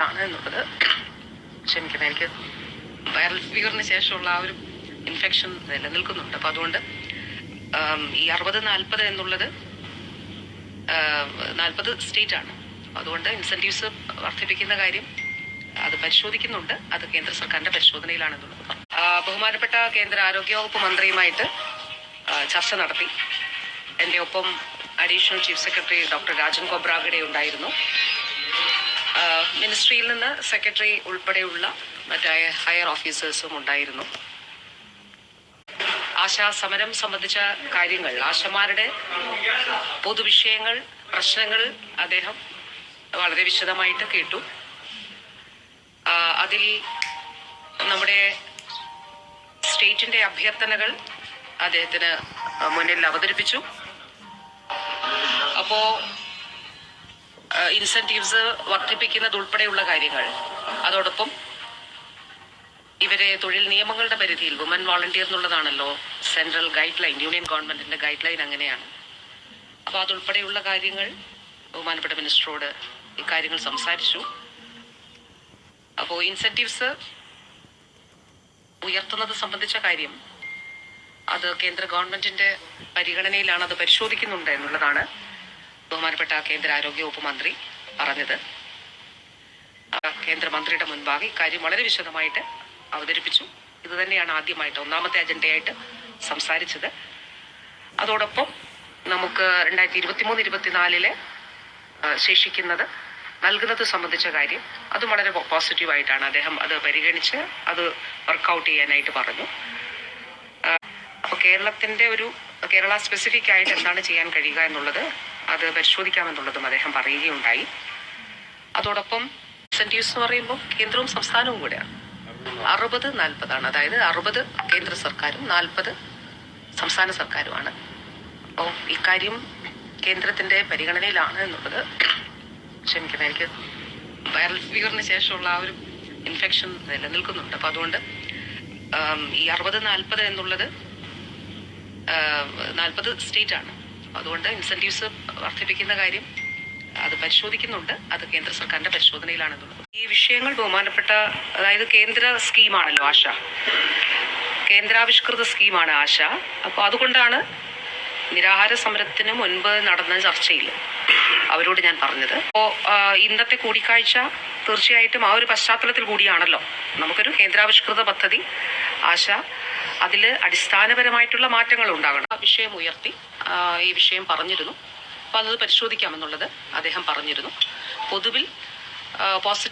പരിഗണനയിലാണ് എന്നുള്ളത്. ക്ഷമിക്കണം, എനിക്ക് വൈറൽ ഫീവറിന് ശേഷമുള്ള ആ ഒരു ഇൻഫെക്ഷൻ നിലനിൽക്കുന്നുണ്ട്. അപ്പൊ അതുകൊണ്ട് ഈ 60-40 എന്നുള്ളത് 40 സ്റ്റേറ്റ് ആണ്. അതുകൊണ്ട് ഇൻസെന്റീവ്സ് വർദ്ധിപ്പിക്കുന്ന കാര്യം അത് പരിശോധിക്കുന്നുണ്ട്. അത് കേന്ദ്ര സർക്കാരിന്റെ പരിശോധനയിലാണെന്നുള്ളത്. ബഹുമാനപ്പെട്ട കേന്ദ്ര ആരോഗ്യവകുപ്പ് മന്ത്രിയുമായിട്ട് ചർച്ച നടത്തി. എന്റെ ഒപ്പം additional chief secretary doctor Rajan Khobragade ഉണ്ടായിരുന്നു. മിനിസ്ട്രിയിൽ നിന്ന് സെക്രട്ടറി ഉൾപ്പെടെയുള്ള മറ്റ് ഹയർ ഓഫീസേഴ്സും ഉണ്ടായിരുന്നു. ആശാ സമരം സംബന്ധിച്ച കാര്യങ്ങൾ, ആശമാരുടെ പൊതുവിഷയങ്ങൾ, പ്രശ്നങ്ങൾ അദ്ദേഹം വളരെ വിശദമായിട്ട് കേട്ടു. അതിൽ നമ്മുടെ സ്റ്റേറ്റിന്റെ അഭ്യർത്ഥനകൾ അദ്ദേഹത്തിന് മുന്നിൽ അവതരിപ്പിച്ചു. അപ്പോ ഇൻസെന്റീവ്സ് വർദ്ധിപ്പിക്കുന്നത് ഉൾപ്പെടെയുള്ള കാര്യങ്ങൾ, അതോടൊപ്പം ഇവരെ തൊഴിൽ നിയമങ്ങളുടെ പരിധിയിൽ വുമൻ വോളണ്ടിയർ എന്നുള്ളതാണല്ലോ സെൻട്രൽ ഗൈഡ് ലൈൻ, യൂണിയൻ ഗവൺമെന്റിന്റെ ഗൈഡ് ലൈൻ അങ്ങനെയാണ്. അപ്പൊ അതുൾപ്പെടെയുള്ള കാര്യങ്ങൾ ബഹുമാനപ്പെട്ട മിനിസ്റ്ററോട് ഇക്കാര്യങ്ങൾ സംസാരിച്ചു. അപ്പോ ഇൻസെന്റീവ്സ് ഉയർത്തുന്നത് സംബന്ധിച്ച കാര്യം അത് കേന്ദ്ര ഗവൺമെന്റിന്റെ പരിഗണനയിലാണ്, അത് പരിശോധിക്കുന്നുണ്ട് എന്നുള്ളതാണ് ബഹുമാനപ്പെട്ട കേന്ദ്ര ആരോഗ്യവകുപ്പ് മന്ത്രി പറഞ്ഞത്. കേന്ദ്രമന്ത്രിയുടെ മുൻപാകെ ഇക്കാര്യം വളരെ വിശദമായിട്ട് അവതരിപ്പിച്ചു. ഇത് തന്നെയാണ് ആദ്യമായിട്ട് ഒന്നാമത്തെ അജണ്ടയായിട്ട് സംസാരിച്ചത്. അതോടൊപ്പം നമുക്ക് 2023-24 ശേഷിക്കുന്നത് നൽകുന്നത് സംബന്ധിച്ച കാര്യം അതും വളരെ പോസിറ്റീവായിട്ടാണ് അദ്ദേഹം അത് പരിഗണിച്ച് അത് വർക്കൗട്ട് ചെയ്യാനായിട്ട് പറഞ്ഞു. അപ്പോൾ കേരള സ്പെസിഫിക് ആയിട്ട് എന്താണ് ചെയ്യാൻ കഴിയുക എന്നുള്ളത് അത് പരിശോധിക്കാമെന്നുള്ളതും അദ്ദേഹം പറയുകയുണ്ടായി. അതോടൊപ്പം ഇൻസെന്റീവ്സ് എന്ന് പറയുമ്പോൾ കേന്ദ്രവും സംസ്ഥാനവും കൂടെയാണ്. 60-40 ആണ്. അതായത് 60 കേന്ദ്ര സർക്കാരും 40 സംസ്ഥാന സർക്കാരുമാണ്. അപ്പോൾ ഇക്കാര്യം കേന്ദ്രത്തിന്റെ പരിഗണനയിലാണ് എന്നുള്ളത്. ക്ഷമിക്കണം, എനിക്ക് വൈറൽ ഫീവറിന് ശേഷമുള്ള ആ ഒരു ഇൻഫെക്ഷൻ നിലനിൽക്കുന്നുണ്ട്. അപ്പൊ അതുകൊണ്ട് ഈ 60-40 എന്നുള്ളത് 40 സ്റ്റേറ്റ് ആണ്. അതുകൊണ്ട് ഇൻസെന്റീവ്സ് വർദ്ധിപ്പിക്കുന്ന കാര്യം അത് പരിശോധിക്കുന്നുണ്ട്. അത് കേന്ദ്ര സർക്കാരിന്റെ പരിശോധനയിലാണെന്നുള്ളത്. ഈ വിഷയങ്ങൾ ബഹുമാനപ്പെട്ട, അതായത് കേന്ദ്ര സ്കീമാണല്ലോ ആശ, കേന്ദ്രാവിഷ്കൃത സ്കീമാണ് ആശ. അപ്പോൾ അതുകൊണ്ടാണ് നിരാഹാര സമരത്തിന് മുൻപ് നടന്ന ചർച്ചയിൽ അവരോട് ഞാൻ പറഞ്ഞത്. അപ്പോൾ ഇന്നത്തെ കൂടിക്കാഴ്ച തീർച്ചയായിട്ടും ആ ഒരു പശ്ചാത്തലത്തിൽ കൂടിയാണല്ലോ. നമുക്കൊരു കേന്ദ്രാവിഷ്കൃത പദ്ധതി ആശ, അതിൽ അടിസ്ഥാനപരമായിട്ടുള്ള മാറ്റങ്ങൾ ഉണ്ടാകണം. ആ വിഷയം ഉയർത്തി ഈ വിഷയം പറഞ്ഞിരുന്നു. അപ്പോൾ അത് പരിശോധിക്കാമെന്നുള്ളത് അദ്ദേഹം പറഞ്ഞിരുന്നു. പൊതുവിൽ പോസിറ്റീവ്